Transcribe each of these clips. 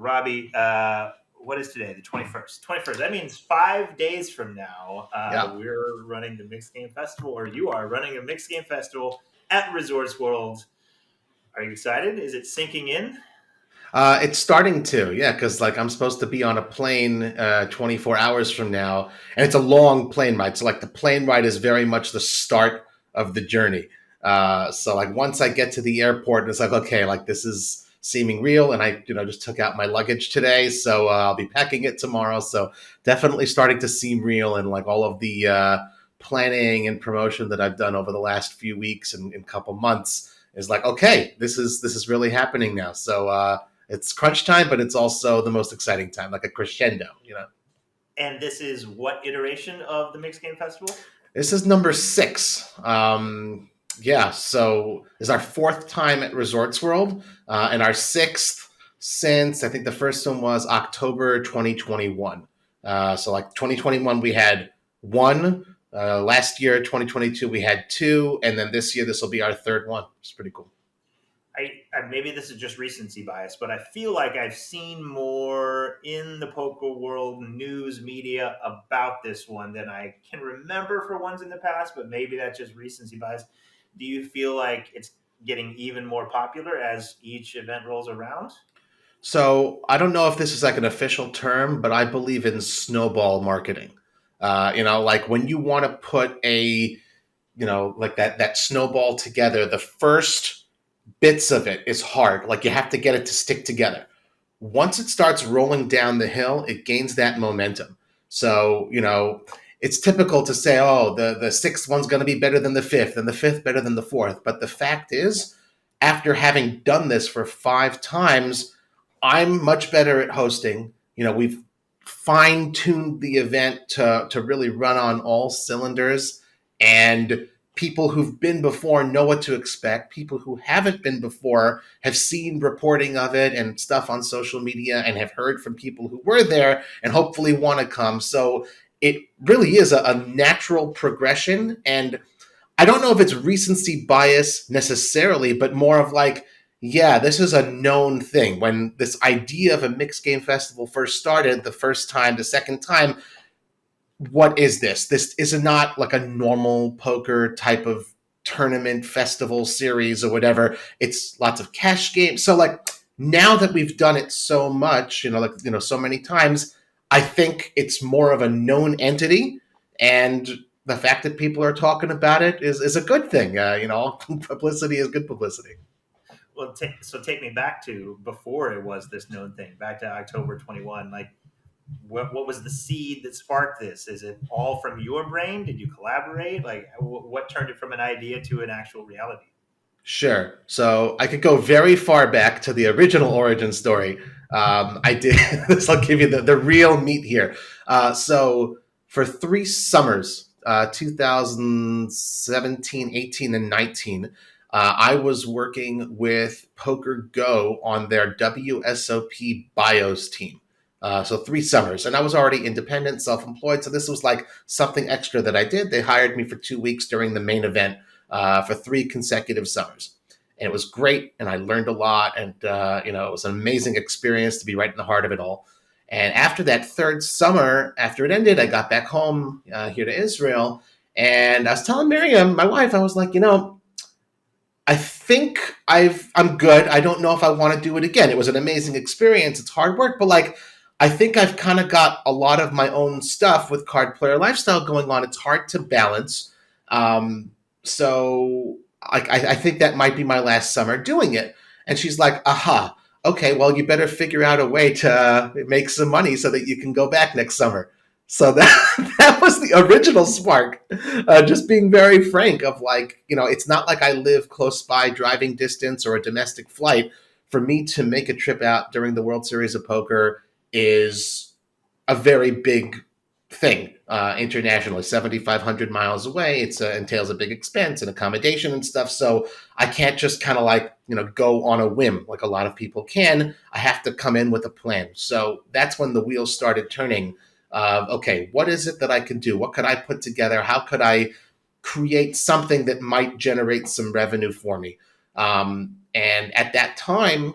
Robbie, what is today? The 21st. 21st. That means 5 days from now, Yeah. we're running the Mixed Game Festival, or you are running a Mixed Game Festival at Resorts World. Are you excited? Is it sinking in? It's starting to, yeah, because like I'm supposed to be on a plane 24 hours from now, and it's a long plane ride. So like the plane ride is very much the start of the journey. So like once I get to the airport, it's like okay, like this is seeming real, and I just took out my luggage today, so I'll be packing it tomorrow. So definitely starting to seem real, and like all of the planning and promotion that I've done over the last few weeks and couple months is like okay, this is really happening now. So. It's crunch time, but it's also the most exciting time, like a crescendo. And this is what iteration of the Mixed Game Festival? This is number 6. Yeah, so this is our 4th time at Resorts World, and our 6th since I think the first one was October 2021. So like 2021, we had one. Last year, 2022, we had 2, and then this year, this will be our 3rd one. It's pretty cool. I maybe this is just recency bias, but I feel like I've seen more in the poker world news media about this one than I can remember for ones in the past. But maybe that's just recency bias. Do you feel like it's getting even more popular as each event rolls around? So I don't know if this is like an official term, but I believe in snowball marketing. Like when you want to put like that snowball together, the first bits of it is hard. Like you have to get it to stick together. Once it starts rolling down the hill, it gains that momentum. So, it's typical to say, oh, the 6th one's going to be better than the 5th, and the 5th better than the 4th. But the fact is, after having done this for 5 times, I'm much better at hosting. We've fine tuned the event to really run on all cylinders. And people who've been before know what to expect. People who haven't been before have seen reporting of it and stuff on social media and have heard from people who were there and hopefully want to come. So it really is a natural progression. And I don't know if it's recency bias necessarily, but more of like, yeah, this is a known thing. When this idea of a mixed game festival first started, the first time, the second time, what is this? This is not like a normal poker type of tournament festival series or whatever. It's lots of cash games. So like now that we've done it so much, so many times, I think it's more of a known entity, and the fact that people are talking about it is a good thing. Publicity is good publicity. Well, so take me back to before it was this known thing, back to October 21. Like, what was the seed that sparked this? Is it all from your brain? Did you collaborate? Like, what turned it from an idea to an actual reality? Sure. So I could go very far back to the original origin story. I did this. I'll give you the real meat here. So for 3 summers, 2017, 18, and 19, I was working with Poker Go on their WSOP BIOS team. So 3 summers, and I was already independent, self-employed. So this was like something extra that I did. They hired me for 2 weeks during the main event for 3 consecutive summers. And it was great, and I learned a lot, and it was an amazing experience to be right in the heart of it all. And after that 3rd summer, after it ended, I got back home here to Israel, and I was telling Miriam, my wife, I was like, I think I'm good. I don't know if I want to do it again. It was an amazing experience. It's hard work, but like I think I've kind of got a lot of my own stuff with Card Player Lifestyle going on. It's hard to balance. So I think that might be my last summer doing it. And she's like, aha, okay, well, you better figure out a way to make some money so that you can go back next summer. So that was the original spark. Just being very frank of like, it's not like I live close by driving distance or a domestic flight. For me to make a trip out during the World Series of Poker is a very big thing internationally, 7,500 miles away. It entails a big expense and accommodation and stuff. So I can't just kind of like, go on a whim like a lot of people can. I have to come in with a plan. So that's when the wheels started turning. Okay, what is it that I can do? What could I put together? How could I create something that might generate some revenue for me? And at that time,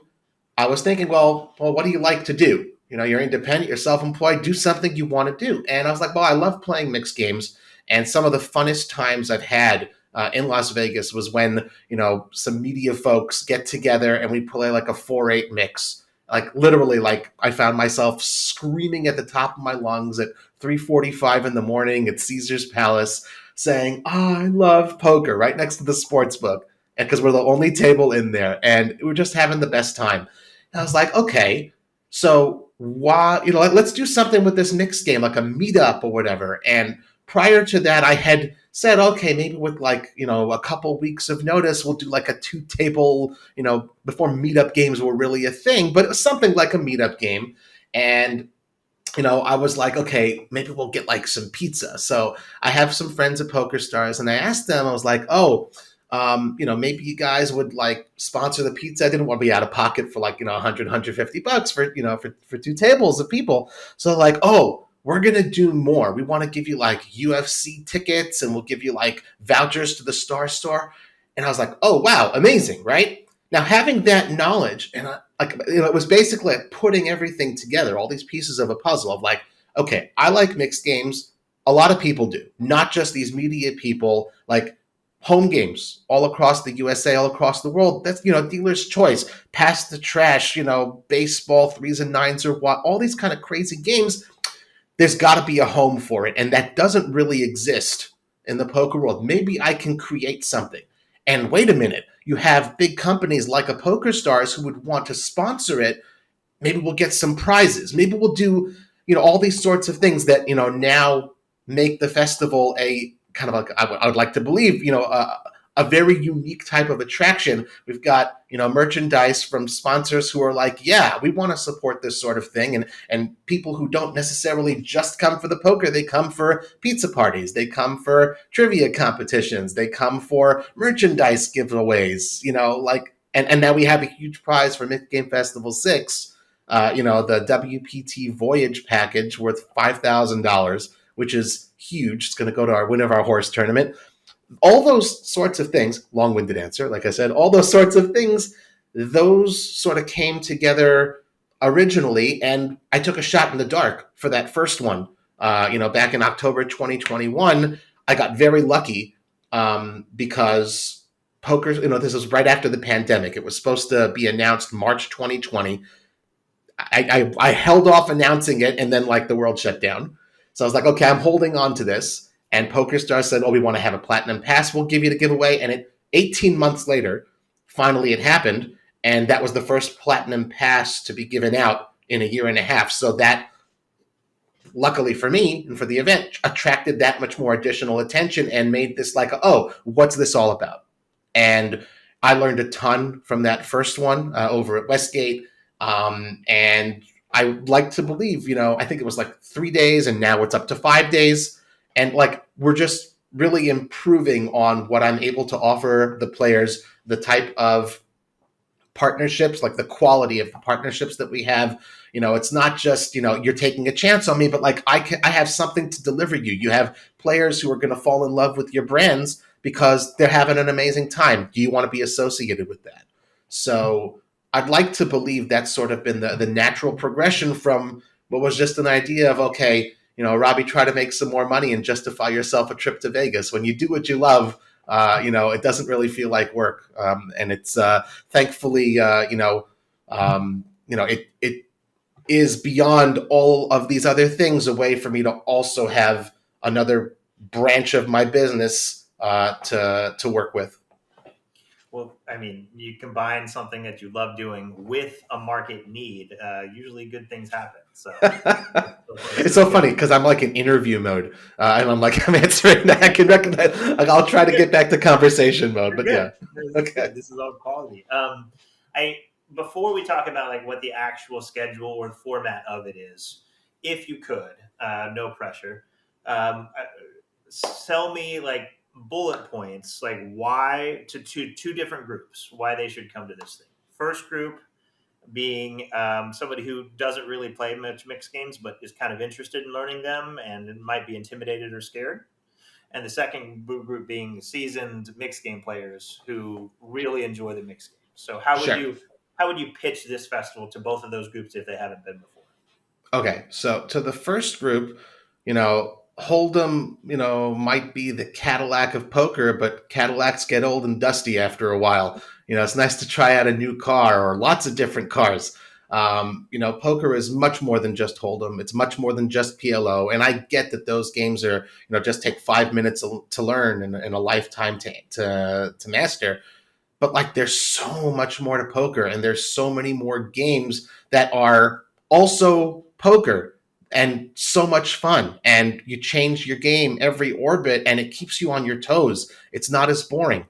I was thinking, well, what do you like to do? You're independent, you're self-employed, do something you want to do. And I was like, well, I love playing mixed games. And some of the funnest times I've had in Las Vegas was when, some media folks get together and we play like a 4-8 mix. Like literally, like I found myself screaming at the top of my lungs at 3:45 in the morning at Caesar's Palace saying, oh, I love poker right next to the sports book. And because we're the only table in there and we're just having the best time. And I was like, okay, so why, let's do something with this mixed game, like a meetup or whatever. And prior to that, I had said, okay, maybe with like, a couple weeks of notice, we'll do like a 2-table, before meetup games were really a thing, but it was something like a meetup game. And I was like, okay, maybe we'll get like some pizza. So I have some friends at Poker Stars, and I asked them, I was like, oh, maybe you guys would like sponsor the pizza. I didn't want to be out of pocket for like, 100, $150 for 2 tables of people. So like, oh, we're going to do more. We want to give you like UFC tickets and we'll give you like vouchers to the Star Store. And I was like, oh, wow, amazing, right? Now, having that knowledge, and it was basically like putting everything together, all these pieces of a puzzle of like, okay, I like mixed games. A lot of people do, not just these media people, like home games all across the USA, all across the world. That's, dealer's choice, pass the trash, baseball, threes and nines or what, all these kind of crazy games. There's got to be a home for it. And that doesn't really exist in the poker world. Maybe I can create something. And wait a minute, you have big companies like a Poker Stars who would want to sponsor it. Maybe we'll get some prizes. Maybe we'll do, all these sorts of things that, now make the festival a kind of like, I would like to believe, a very unique type of attraction. We've got, merchandise from sponsors who are like, yeah, we want to support this sort of thing. And people who don't necessarily just come for the poker, they come for pizza parties, they come for trivia competitions, they come for merchandise giveaways, and now we have a huge prize for Mid Game Festival 6, the WPT Voyage package worth $5,000, which is huge. It's going to go to our Win of Our Horse tournament. All those sorts of things, long-winded answer, like I said, all those sorts of things, those sort of came together originally, and I took a shot in the dark for that first one. Back in October 2021, I got very lucky because poker, this was right after the pandemic. It was supposed to be announced March 2020. I held off announcing it, and then like the world shut down. So I was like, okay, I'm holding on to this. And PokerStars said, oh, we want to have a platinum pass. We'll give you the giveaway. And 18 months later, finally it happened. And that was the first platinum pass to be given out in a year and a half. So that, luckily for me and for the event, attracted that much more additional attention and made this like, oh, what's this all about? And I learned a ton from that first one over at Westgate. And I like to believe, I think it was like 3 days and now it's up to 5 days. And like, we're just really improving on what I'm able to offer the players, the type of partnerships, like the quality of the partnerships that we have. It's not just, you're taking a chance on me, but like I have something to deliver you. You have players who are going to fall in love with your brands because they're having an amazing time. Do you want to be associated with that? So I'd like to believe that's sort of been the natural progression from what was just an idea of, okay, Robbie, try to make some more money and justify yourself a trip to Vegas. When you do what you love, it doesn't really feel like work. And it's thankfully, it is beyond all of these other things, a way for me to also have another branch of my business to work with. Well, I mean, you combine something that you love doing with a market need, usually good things happen. So it's so funny because I'm like in interview mode, and I'm answering that. I can recognize. Like, I'll try to get back to conversation mode, but yeah, okay. This is all quality. I Before we talk about like what the actual schedule or the format of it is, if you could, no pressure, sell me like bullet points, like why to two different groups, why they should come to this thing. First group being somebody who doesn't really play much mixed games, but is kind of interested in learning them and might be intimidated or scared. And the second group being seasoned mixed game players who really enjoy the mixed game. So how would sure. you how would you pitch this festival to both of those groups if they haven't been before? Okay, so to the first group, Hold'em, might be the Cadillac of poker, but Cadillacs get old and dusty after a while. It's nice to try out a new car or lots of different cars. Poker is much more than just Hold'em. It's much more than just PLO. And I get that those games are, just take 5 minutes to learn and a lifetime to master. But like, there's so much more to poker, and there's so many more games that are also poker and so much fun. And you change your game every orbit, and it keeps you on your toes. It's not as boring.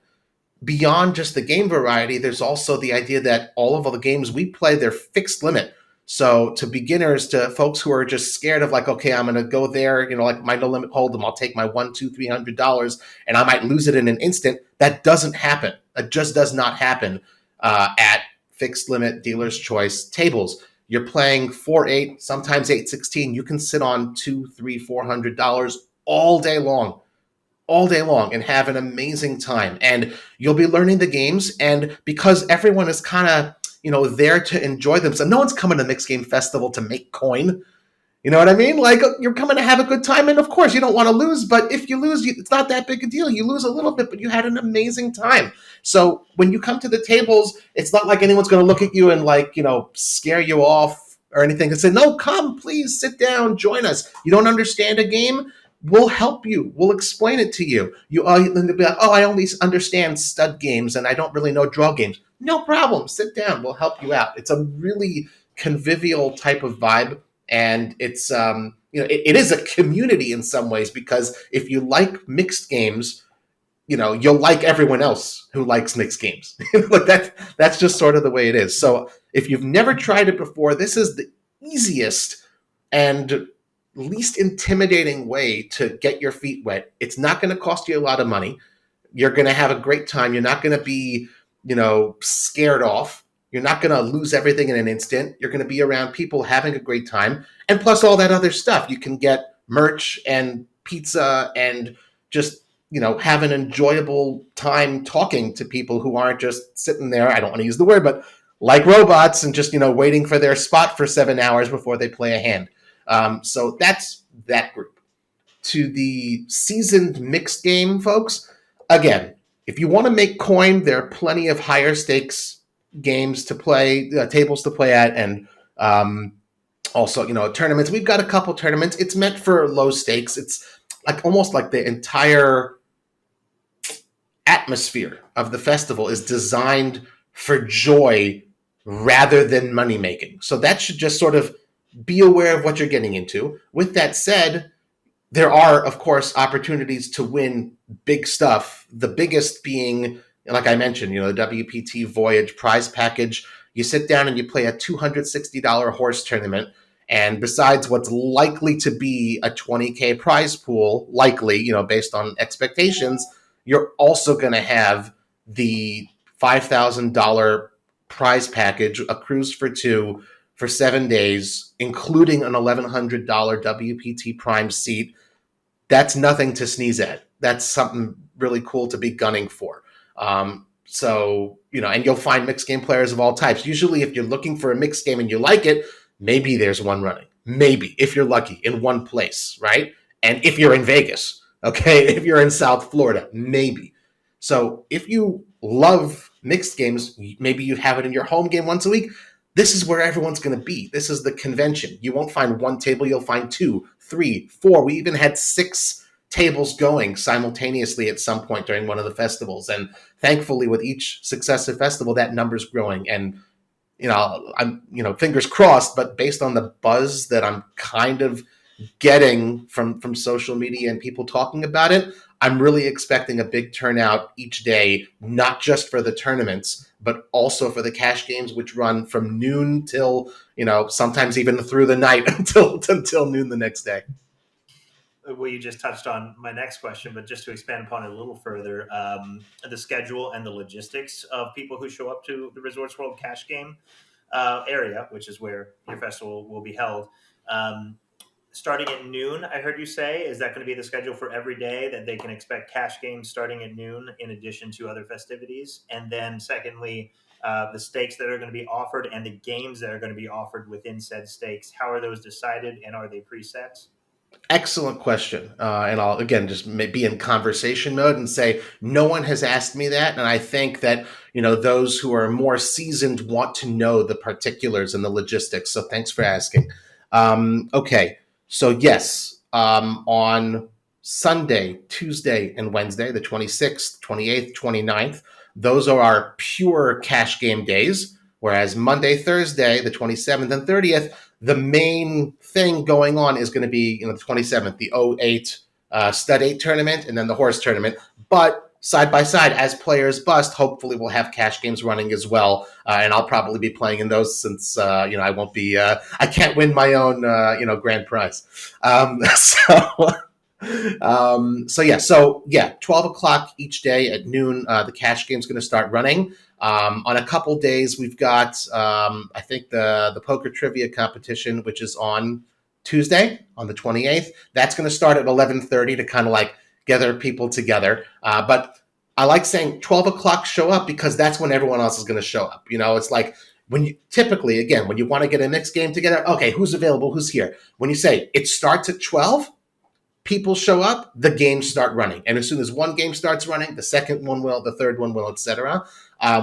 Beyond just the game variety, there's also the idea that all of the games we play, they're fixed limit. So to beginners, to folks who are just scared of like, okay, I'm going to go there, like my no limit hold'em, I'll take my $100, $200, $300, and I might lose it in an instant. That doesn't happen. That just does not happen at fixed limit dealer's choice tables. You're playing 4-8, sometimes 8-16. You can sit on $200, $300, $400 all day long and have an amazing time. And you'll be learning the games. And because everyone is kind of, there to enjoy themselves, no one's coming to Mixed Game Festival to make coin. You know what I mean? Like, you're coming to have a good time. And of course, you don't want to lose. But if you lose, it's not that big a deal. You lose a little bit, but you had an amazing time. So when you come to the tables, it's not like anyone's going to look at you and scare you off or anything and say, no, come, please sit down, join us. You don't understand a game? We'll help you. We'll explain it to you. Then they'll be like, oh, I only understand stud games and I don't really know draw games. No problem. Sit down. We'll help you out. It's a really convivial type of vibe. And it's, it is a community in some ways, because if you like mixed games, you'll like everyone else who likes mixed games. That's just sort of the way it is. So if you've never tried it before, this is the easiest and least intimidating way to get your feet wet. It's not going to cost you a lot of money. You're going to have a great time. You're not going to be, scared off. You're not going to lose everything in an instant. You're going to be around people having a great time. And plus all that other stuff. You can get merch and pizza and just, have an enjoyable time talking to people who aren't just sitting there, I don't want to use the word, but like robots and just, waiting for their spot for 7 hours before they play a hand. So that's that group. To the seasoned mixed game folks, again, if you want to make coin, there are plenty of higher stakes games to play, tables to play at, and also, tournaments. We've got a couple tournaments. It's meant for low stakes. It's like almost like the entire atmosphere of the festival is designed for joy rather than money making. So that should just sort of be aware of what you're getting into. With that said, there are, of course, opportunities to win big stuff. The biggest being, like I mentioned, the WPT Voyage prize package. You sit down and you play a $260 horse tournament. And besides what's likely to be a $20K prize pool, likely, based on expectations, you're also going to have the $5,000 prize package, a cruise for two for 7 days, including an $1,100 WPT Prime seat. That's nothing to sneeze at. That's something really cool to be gunning for. So, and you'll find mixed game players of all types. Usually, if you're looking for a mixed game and you like it, maybe there's one running. Maybe, if you're lucky, in one place, right? And if you're in Vegas, okay? If you're in South Florida, maybe. So if you love mixed games, maybe you have it in your home game once a week. This is where everyone's going to be. This is the convention. You won't find one table. You'll find 2, 3, 4. We even had 6 tables going simultaneously at some point during one of the festivals. And thankfully, with each successive festival, that number's growing. And, I'm, fingers crossed, but based on the buzz that I'm kind of getting from social media and people talking about it, I'm really expecting a big turnout each day, not just for the tournaments, but also for the cash games, which run from noon till, sometimes even through the night until noon the next day. Well, you just touched on my next question, but just to expand upon it a little further, the schedule and the logistics of people who show up to the Resorts World cash game area, which is where your festival will be held. Starting at noon, I heard you say, is that going to be the schedule for every day, that they can expect cash games starting at noon in addition to other festivities? And then secondly, the stakes that are going to be offered and the games that are going to be offered within said stakes? How are those decided, and are they presets? Excellent question. And I'll, again, just be in conversation mode and say, no one has asked me that. And I think that, those who are more seasoned want to know the particulars and the logistics. So thanks for asking. Okay. So, yes, on Sunday, Tuesday, and Wednesday, the 26th, 28th, 29th, those are our pure cash game days. Whereas Monday, Thursday, the 27th and 30th, the main thing going on is going to be, the 27th, the 08 Stud 8 tournament, and then the Horse tournament. But side by side, as players bust, hopefully we'll have cash games running as well. And I'll probably be playing in those since, I won't be, I can't win my own, grand prize. So 12 o'clock each day at noon, the cash game's going to start running. On a couple days, we've got, I think, the poker trivia competition, which is on Tuesday, on the 28th. That's going to start at 11:30 to kind of like gather people together. But I like saying 12 o'clock show up because that's when everyone else is going to show up. It's like when you typically, again, when you want to get a mixed game together, okay, who's available, who's here? When you say it starts at 12, people show up, the games start running. And as soon as one game starts running, the second one will, the third one will, etc.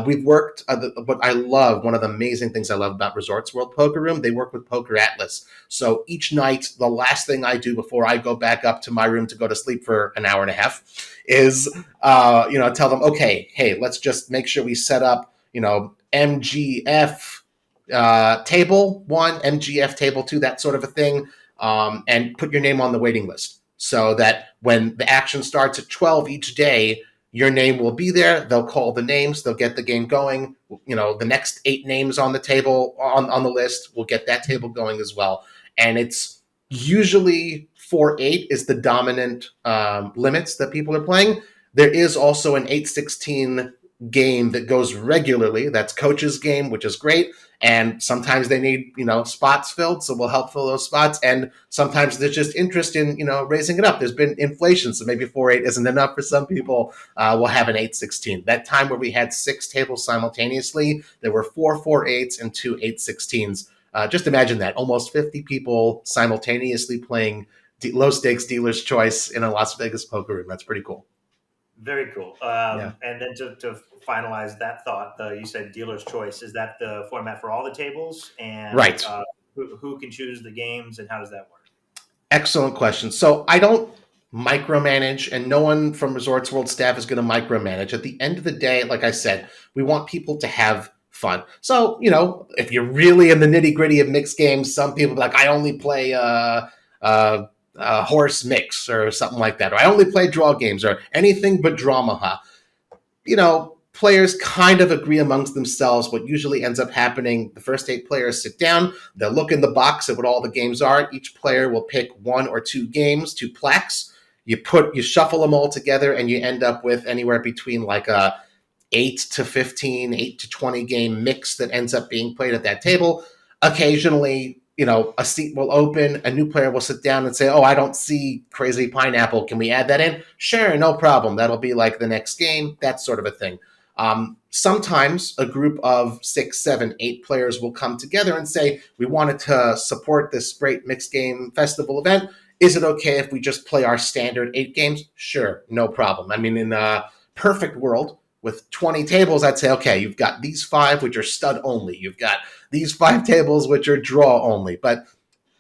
We've worked, what I love, one of the amazing things I love about Resorts World Poker Room, they work with Poker Atlas. So each night, the last thing I do before I go back up to my room to go to sleep for an hour and a half is, tell them, okay, hey, let's just make sure we set up, MGF table 1, MGF table 2, that sort of a thing, and put your name on the waiting list. So that when the action starts at 12 each day, your name will be there. They'll call the names. They'll get the game going. The next 8 names on the table, on the list, will get that table going as well. And it's usually 4-8 is the dominant limits that people are playing. There is also an 8-16 game that goes regularly. That's Coach's game, which is great. And sometimes they need, spots filled, so we'll help fill those spots. And sometimes there's just interest in, raising it up. There's been inflation, so maybe 4-8 isn't enough for some people. We'll have an 8-16. That time where we had 6 tables simultaneously, there were 4 4-8s and 2 8-16s. Just imagine that. Almost 50 people simultaneously playing low-stakes dealer's choice in a Las Vegas poker room. That's pretty cool. Very cool. And then to finalize that thought, you said dealer's choice. Is that the format for all the tables? And right. Who can choose the games, and how does that work? Excellent question. So I don't micromanage, and no one from Resorts World staff is going to micromanage. At the end of the day, like I said, we want people to have fun. So, if you're really in the nitty gritty of mixed games, some people are like, I only play horse mix or something like that, or I only play draw games or anything but drama. Players kind of agree amongst themselves. What usually ends up happening, the first 8 players sit down, they'll look in the box at what all the games are. Each player will pick 1 or 2 games, 2 plaques. You shuffle them all together, and you end up with anywhere between like a 8 to 15, 8 to 20 game mix that ends up being played at that table. Occasionally, a seat will open, a new player will sit down and say, oh, I don't see Crazy Pineapple. Can we add that in? Sure, no problem. That'll be like the next game, that sort of a thing. Sometimes a group of 6, 7, 8 players will come together and say, we wanted to support this great mixed game festival event. Is it okay if we just play our standard 8 games? Sure, no problem. I mean, in a perfect world, with 20 tables, I'd say, okay, you've got these 5, which are stud only. You've got these 5 tables, which are draw only. But,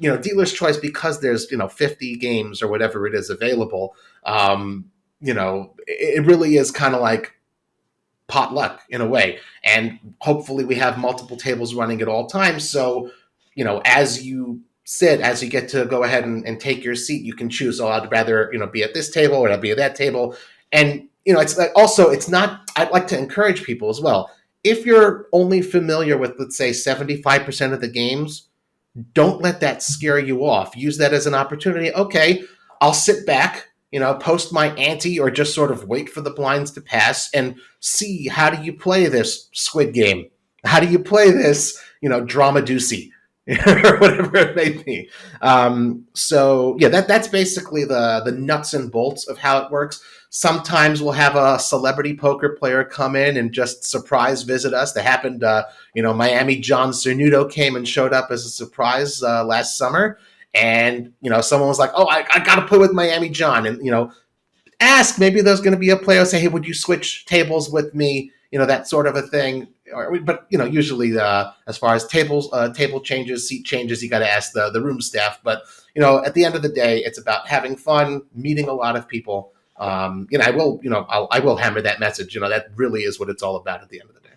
dealer's choice, because there's, 50 games or whatever it is available, it really is kind of like potluck in a way. And hopefully we have multiple tables running at all times. So, as you sit, as you get to go ahead and take your seat, you can choose, oh, I'd rather, be at this table or I'd be at that table. And, it's like also, it's not, I'd like to encourage people as well. If you're only familiar with, let's say, 75% of the games, don't let that scare you off. Use that as an opportunity. Okay, I'll sit back, post my ante, or just sort of wait for the blinds to pass and see, how do you play this Squid Game? How do you play this, Drama Doocy? Or whatever it may be. That's basically the nuts and bolts of how it works. Sometimes we'll have a celebrity poker player come in and just surprise visit us. That happened, Miami John Cernuto came and showed up as a surprise last summer. And, someone was like, oh, I got to play with Miami John. And, ask, maybe there's going to be a player say, hey, would you switch tables with me? That sort of a thing. But, usually as far as table changes, seat changes, you got to ask the room staff. But, at the end of the day, it's about having fun, meeting a lot of people. I will hammer that message. That really is what it's all about at the end of the day.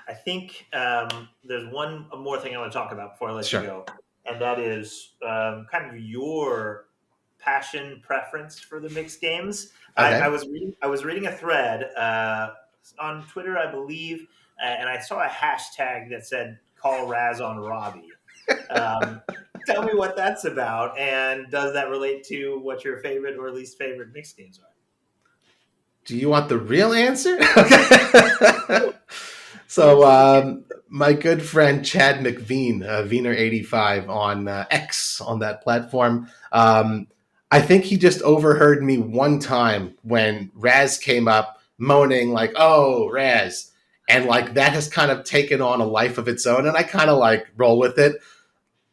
I think there's one more thing I want to talk about before I let Sure. you go, and that is kind of your passion preference for the mixed games. Okay. I was reading a thread on Twitter, I believe, and I saw a hashtag that said "Call Raz on Robbie." Tell me what that's about, and does that relate to what your favorite or least favorite mixed games are? Do you want the real answer? Okay. So my good friend Chad McVean, Wiener85 on X, on that platform, I think he just overheard me one time when Raz came up moaning like, oh, Raz. And like that has kind of taken on a life of its own. And I kind of like roll with it.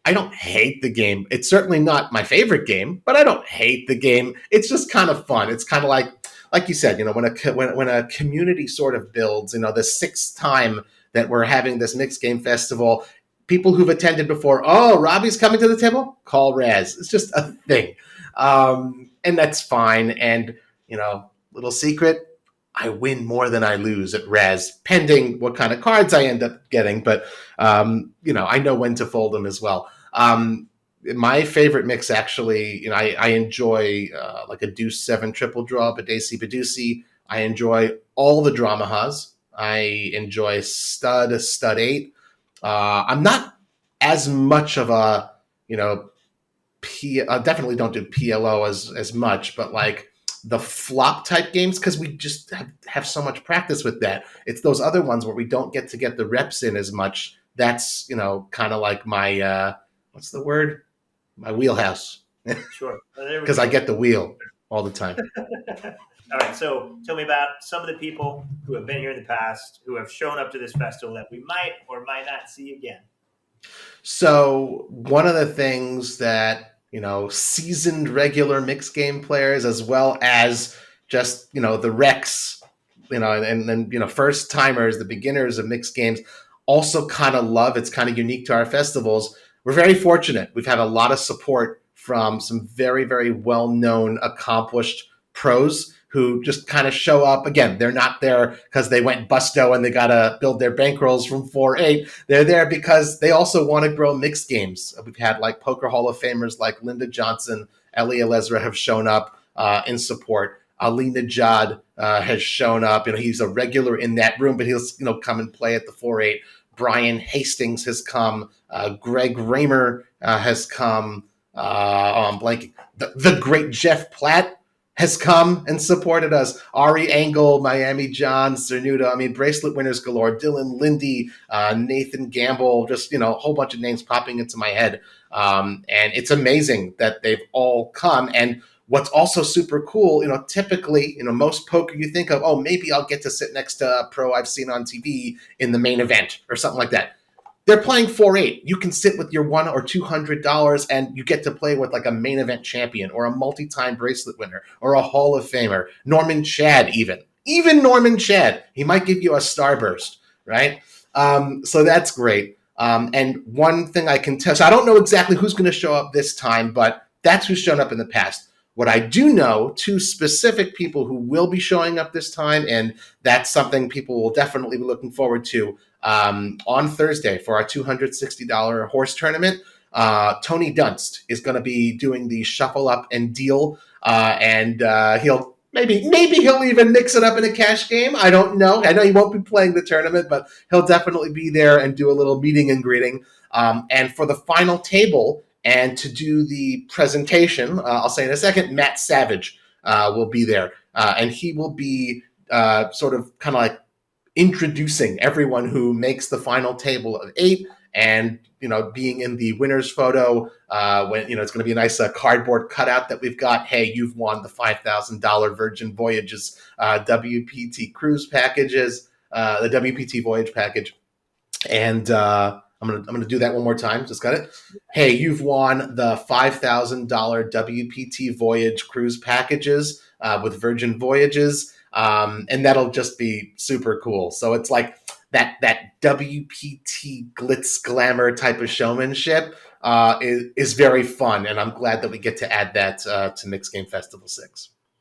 I don't hate the game. It's certainly not my favorite game, but I don't hate the game. It's just kind of fun. It's kind of like you said, when a community sort of builds, the sixth time that we're having this mixed game festival, people who've attended before, oh, Robbie's coming to the table, call Raz. It's just a thing. And that's fine. And, little secret, I win more than I lose at Raz, pending what kind of cards I end up getting. But, I know when to fold them as well. My favorite mix, actually, I enjoy like a deuce 7 triple draw, Badesi Badusi. I enjoy all the Dramahas. I enjoy stud 8. I'm not as much of a, I definitely don't do PLO as much, but like the flop type games, because we just have so much practice with that. It's those other ones where we don't get the reps in as much. That's, kind of like my, what's the word? My wheelhouse. Sure. Because I get the wheel all the time. All right. So tell me about some of the people who have been here in the past, who have shown up to this festival that we might or might not see again. So one of the things that, seasoned regular mixed game players, as well as just, the Rex, and then, first timers, the beginners of mixed games, also kind of love. It's kind of unique to our festivals. We're very fortunate. We've had a lot of support from some very, very well-known, accomplished pros who just kind of show up. Again, they're not there because they went busto and they got to build their bankrolls from 4-8. They're there because they also want to grow mixed games. We've had like poker Hall of Famers like Linda Johnson, Eli Elezra have shown up in support. Ali Najad has shown up. He's a regular in that room, but he'll come and play at the 4-8. Brian Hastings has come. Greg Raymer has come. I'm blanking. The great Jeff Platt has come and supported us. Ari Engel, Miami John, Cernuto. Bracelet winners galore. Dylan Lindy, Nathan Gamble, just, a whole bunch of names popping into my head. And it's amazing that they've all come. And what's also super cool, typically, most poker you think of, oh, maybe I'll get to sit next to a pro I've seen on TV in the main event or something like that. They're playing 4-8. You can sit with your $100 or $200 and you get to play with like a main event champion or a multi-time bracelet winner or a Hall of Famer. Norman Chad even Norman Chad. He might give you a starburst, right? So that's great. And one thing I can tell, so I don't know exactly who's going to show up this time, but that's who's shown up in the past. What I do know, 2 specific people who will be showing up this time, and that's something people will definitely be looking forward to on Thursday for our $260 horse tournament. Tony Dunst is going to be doing the shuffle up and deal, and he'll maybe he'll even mix it up in a cash game. I don't know. I know he won't be playing the tournament, but he'll definitely be there and do a little meeting and greeting. And for the final table, and to do the presentation, I'll say in a second, Matt Savage will be there. And he will be sort of kind of like introducing everyone who makes the final table of 8 and being in the winner's photo, when it's going to be a nice cardboard cutout that we've got. Hey, you've won the $5,000 Virgin Voyages WPT cruise packages, the WPT voyage package, and I'm gonna do that one more time. Just got it. Hey, you've won the $5,000 WPT voyage cruise packages with Virgin Voyages, and that'll just be super cool. So it's like that WPT glitz glamour type of showmanship is very fun, and I'm glad that we get to add that to Mixed Game Festival 6.